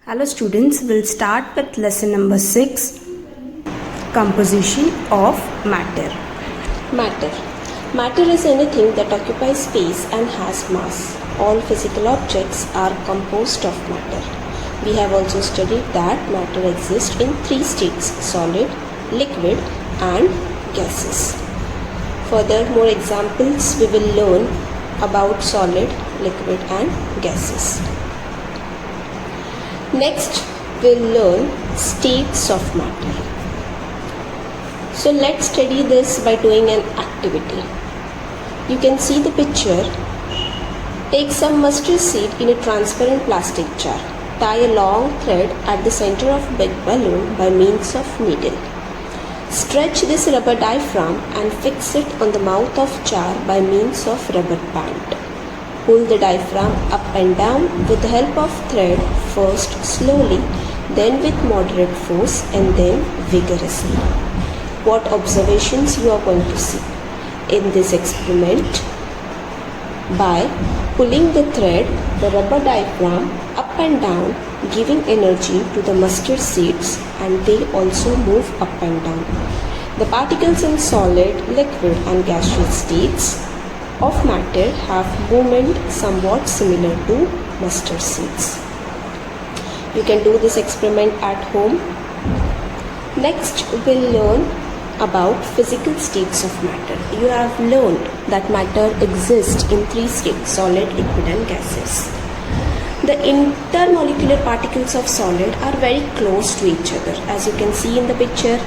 Hello students, we'll start with lesson number 6, composition of matter. Matter is anything that occupies space and has mass. All physical objects are composed of matter. We have also studied that matter exists in three states: solid, liquid and gases. Further, more examples we will learn about solid, liquid and gases. Next, we'll learn states of matter. So let's study this by doing an activity. You can see the picture. Take some mustard seed in a transparent plastic jar. Tie a long thread at the center of big balloon by means of needle. Stretch this rubber diaphragm and fix it on the mouth of jar by means of rubber band. Pull the diaphragm up and down with the help of thread, first slowly, then with moderate force and then vigorously. What observations you are going to see in this experiment? By pulling the thread, the rubber diaphragm up and down, giving energy to the mustard seeds, and they also move up and down. The particles in solid, liquid and gaseous states of matter have movement somewhat similar to mustard seeds. You can do this experiment at home. Next, we'll learn about physical states of matter. You have learned that matter exists in three states: solid, liquid and gases. The intermolecular particles of solid are very close to each other. As you can see in the picture,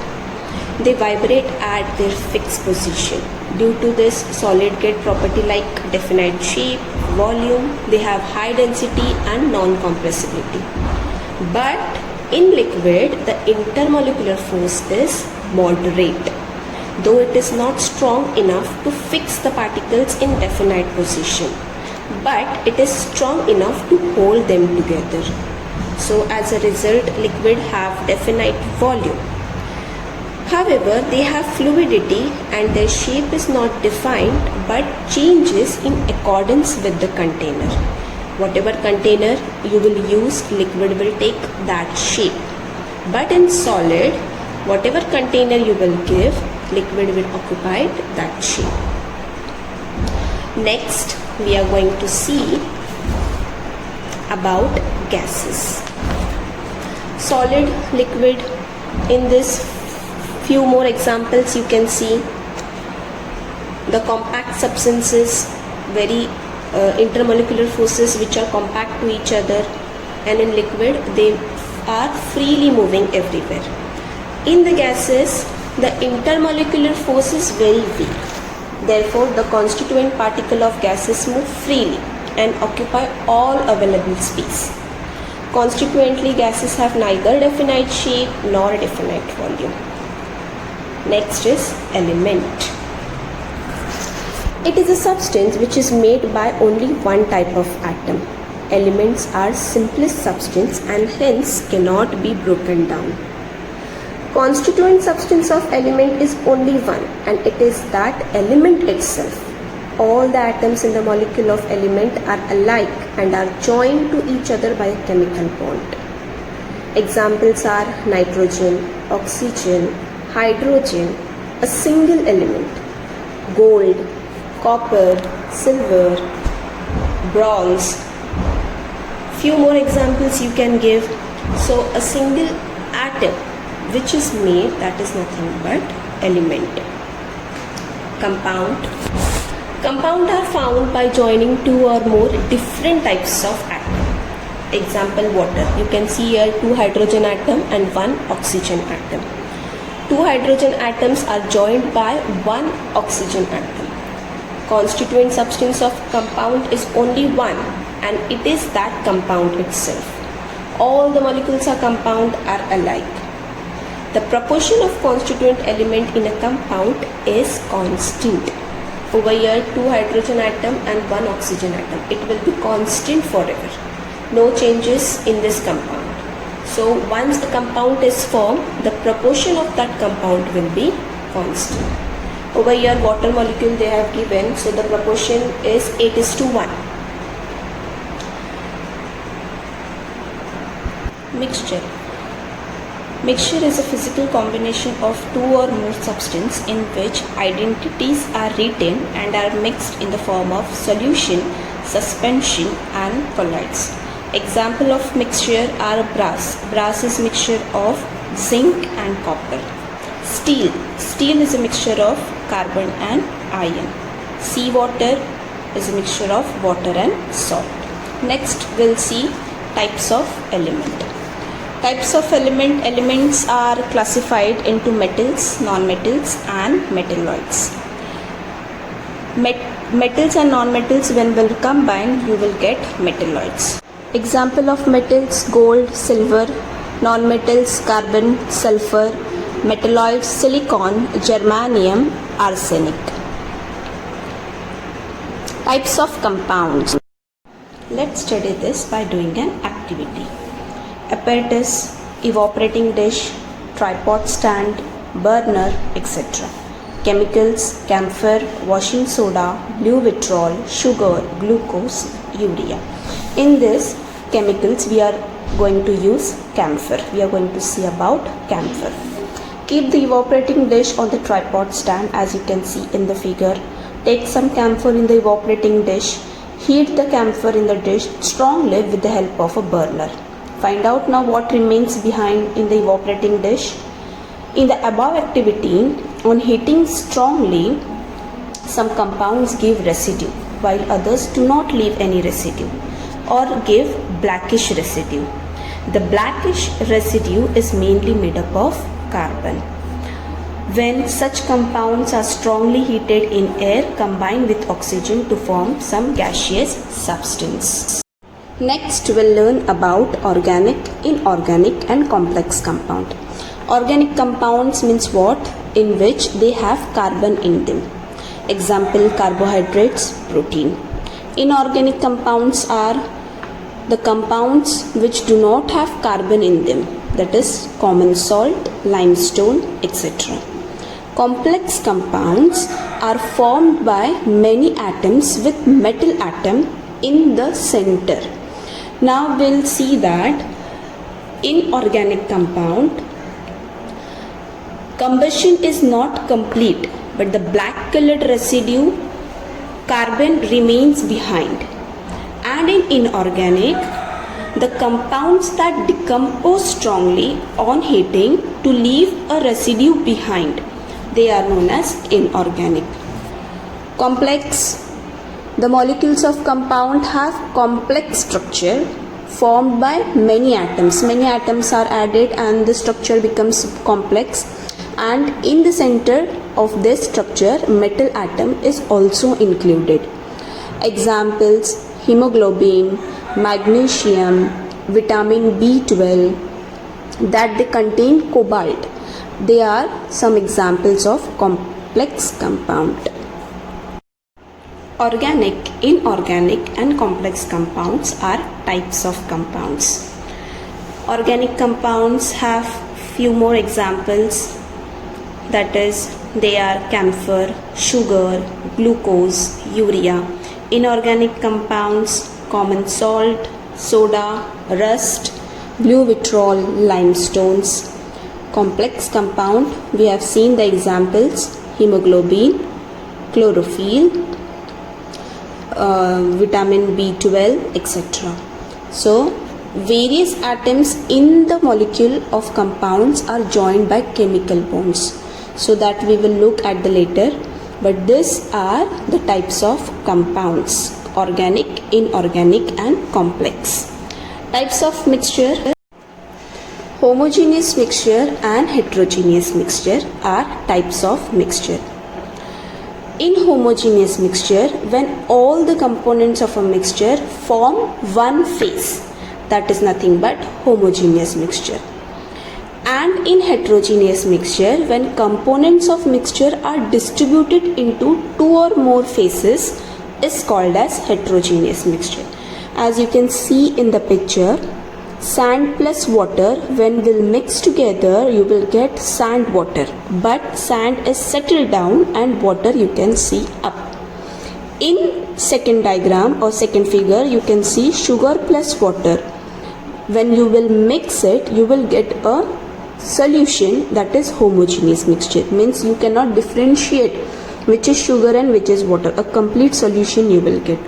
they vibrate at their fixed position. Due to this, solid get property like definite shape, volume, they have high density and non-compressibility. But in liquid, the intermolecular force is moderate, though it is not strong enough to fix the particles in definite position, but it is strong enough to hold them together. So as a result, liquid have definite volume. However, they have fluidity and their shape is not defined but changes in accordance with the container. Whatever container you will use, liquid will take that shape. But in solid, whatever container you will give, liquid will occupy that shape. Next, we are going to see about gases. Solid, liquid. In this few more examples you can see the compact substances, very intermolecular forces which are compact to each other, and in liquid they are freely moving everywhere. In the gases, the intermolecular force is very weak. Therefore, the constituent particle of gases move freely and occupy all available space. Consequently, gases have neither definite shape nor definite volume. Next is element. It is a substance which is made by only one type of atom. Elements are simplest substance and hence cannot be broken down. Constituent substance of element is only one, and it is that element itself. All the atoms in the molecule of element are alike and are joined to each other by a chemical bond. Examples are nitrogen, oxygen, hydrogen, a single element, gold, copper, silver, bronze. Few more examples you can give. So a single atom which is made, that is nothing but element. Compound. Compound are found by joining two or more different types of atom. Example, water. You can see here two hydrogen atom and one oxygen atom. Two hydrogen atoms are joined by one oxygen atom. Constituent substance of compound is only one, and it is that compound itself. All the molecules of compound are alike. The proportion of constituent element in a compound is constant. Over here, two hydrogen atom and one oxygen atom. It will be constant forever. No changes in this compound. So once the compound is formed, the proportion of that compound will be constant. Over here, water molecule they have given, so the proportion is 8:1. Mixture. Mixture is a physical combination of two or more substances in which identities are retained and are mixed in the form of solution, suspension and colloids. Example of mixture are brass. Brass is mixture of zinc and copper. Steel. Steel is a mixture of carbon and iron. Seawater is a mixture of water and salt. Next we'll see types of element. Types of elements are classified into metals, non-metals and metalloids. Metals and non-metals, when will combine, you will get metalloids. Example of metals: gold, silver. Non-metals: carbon, sulfur. Metalloids: silicon, germanium, arsenic. Types of compounds. Let's study this by doing an activity. Apparatus, evaporating dish, tripod stand, burner, etc. Chemicals: camphor, washing soda, blue vitriol, sugar, glucose, urea. In this chemicals we are going to use camphor. We are going to see about camphor. Keep the evaporating dish on the tripod stand as you can see in the figure. Take some camphor in the evaporating dish. Heat the camphor in the dish strongly with the help of a burner. Find out now what remains behind in the evaporating dish. In the above activity, on heating strongly, some compounds give residue while others do not leave any residue or give blackish residue. The blackish residue is mainly made up of carbon. When such compounds are strongly heated in air, combine with oxygen to form some gaseous substance. Next we'll learn about organic, inorganic and complex compound. Organic compounds means what? In which they have carbon in them. Example: carbohydrates, protein. Inorganic compounds are the compounds which do not have carbon in them, that is common salt, limestone, etc. Complex compounds are formed by many atoms with metal atom in the center. Now we'll see that inorganic compound, combustion is not complete, but the black colored residue carbon remains behind. And in inorganic, the compounds that decompose strongly on heating to leave a residue behind, they are known as inorganic. Complex. The molecules of compound have complex structure formed by many atoms. Many atoms are added and the structure becomes complex, and in the center of this structure metal atom is also included. Examples: hemoglobin, magnesium, vitamin B12, that they contain cobalt. They are some examples of complex compound. Organic, inorganic and complex compounds are types of compounds. Organic compounds have few more examples, that is they are camphor, sugar, glucose, urea. Inorganic compounds: common salt, soda, rust, blue vitriol, limestones. Complex compound, we have seen the examples: hemoglobin, chlorophyll, vitamin B12, etc. So various atoms in the molecule of compounds are joined by chemical bonds, so that we will look at the later, but these are the types of compounds: organic, inorganic and complex. Types of mixture: homogeneous mixture and heterogeneous mixture are types of mixture. In homogeneous mixture, when all the components of a mixture form one phase, that is nothing but homogeneous mixture. And in heterogeneous mixture, when components of mixture are distributed into two or more phases, is called as heterogeneous mixture. As you can see in the picture, sand plus water, when will mix together, you will get sand water, but sand is settled down and water you can see up. In second diagram or second figure, you can see sugar plus water. when you will mix it, you will get a solution that is homogeneous mixture. Means you cannot differentiate which is sugar and which is water. A complete solution you will get.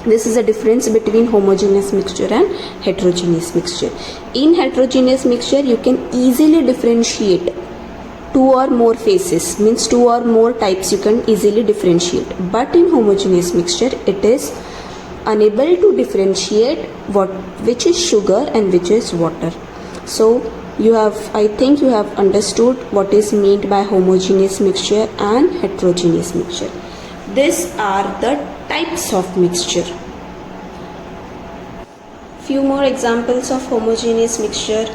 This is a difference between homogeneous mixture and heterogeneous mixture. In heterogeneous mixture, you can easily differentiate two or more phases, means two or more types you can easily differentiate. But in homogeneous mixture, it is unable to differentiate which is sugar and which is water. So I think you have understood what is meant by homogeneous mixture and heterogeneous mixture. These are the types of mixture. Few more examples of homogeneous mixture: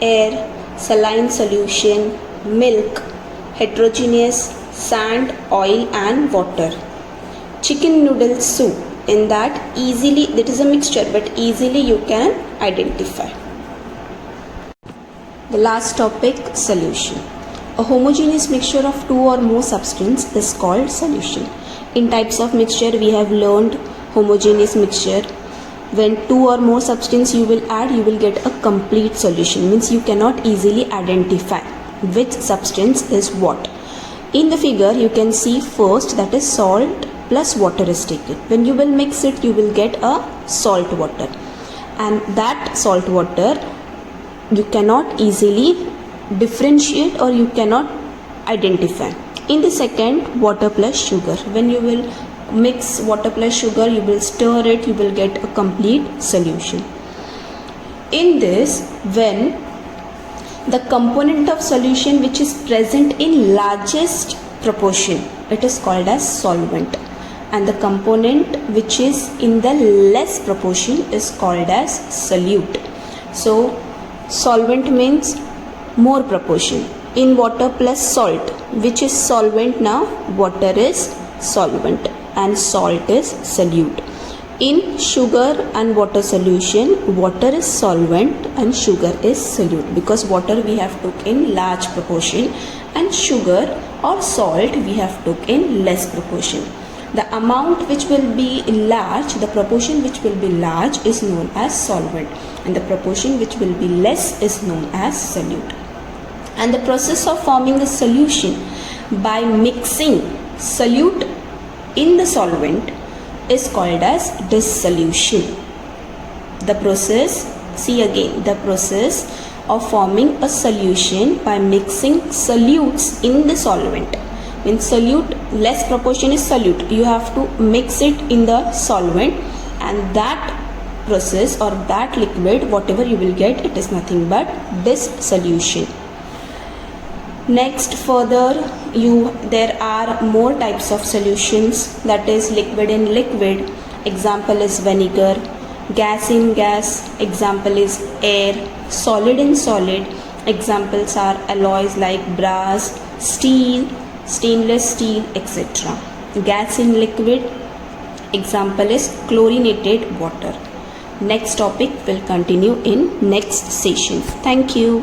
air, saline solution, milk, heterogeneous, sand, oil and water. Chicken noodle soup, in that easily, that is a mixture, but easily you can identify. The last topic, solution. A homogeneous mixture of two or more substances is called solution. In types of mixture, we have learned homogeneous mixture. When two or more substances you will add, you will get a complete solution. Means you cannot easily identify which substance is what. In the figure, you can see first that is salt plus water is taken. When you will mix it, you will get a salt water. And that salt water, you cannot easily differentiate or you cannot identify. In the second, water plus sugar. When you will mix water plus sugar, you will stir it, you will get a complete solution. In this, when the component of solution which is present in largest proportion, it is called as solvent, and the component which is in the less proportion is called as solute. So solvent means more proportion. In water plus salt, which is solvent now? Water is solvent and salt is solute. In sugar and water solution, water is solvent and sugar is solute, because water we have took in large proportion and sugar or salt we have took in less proportion. The amount which will be large, the proportion which will be large is known as solvent, and the proportion which will be less is known as solute. And the process of forming a solution by mixing solute in the solvent is called as dissolution. The process, see again, the process of forming a solution by mixing solutes in the solvent. In solute, less proportion is solute. You have to mix it in the solvent, and that process or that liquid, whatever you will get, it is nothing but dissolution. Next, further, there are more types of solutions, that is liquid in liquid. Example is vinegar. Gas in gas. Example is air. Solid in solid. Examples are alloys like brass, steel, stainless steel, etc. Gas in liquid. Example is chlorinated water. Next topic will continue in next session. Thank you.